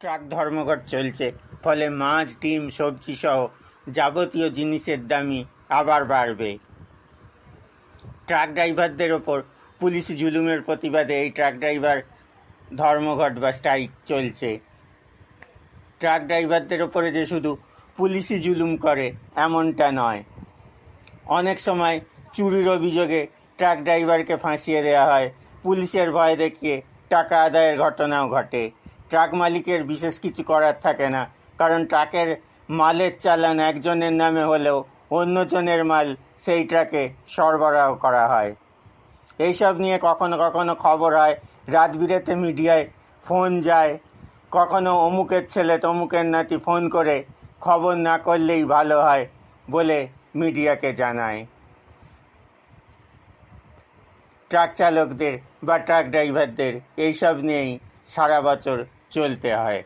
Truck ধর্মঘট চলছে, ফলে মাছ, ডিম, সবজি সহ যাবতীয় জিনিসের দামই আবার বাড়বে। ট্রাক ড্রাইভারদের ওপর পুলিশি জুলুমের প্রতিবাদে এই ট্রাক ড্রাইভার ধর্মঘট বা স্ট্রাইক চলছে। ট্রাক ড্রাইভারদের ওপরে যে শুধু পুলিশি জুলুম করে এমনটা নয়, অনেক সময় চুরির অভিযোগে ট্রাক ড্রাইভারকে ফাঁসিয়ে দেওয়া হয়, পুলিশের ভয় দেখিয়ে টাকা আদায়ের ঘটনাও ঘটে। ট্রাক মালিকের বিশেষ কিছু করার থাকে না, কারণ ট্রাকের মালের চালান একজনের নামে হলেও অন্যজনের মাল সেই ট্রাকে সরবরাহ করা হয়। এইসব নিয়ে কখনো কখনো খবর হয়, রাত বিরেতে মিডিয়ায় ফোন যায়, কখনো অমুকের ছেলে তমুকের নাতি ফোন করে খবর না করলেই ভালো হয় বলে মিডিয়াকে জানায়। ট্রাক চালকদের বা ট্রাক ড্রাইভারদের এইসব নিয়েই সারা বছর চলতে হয়।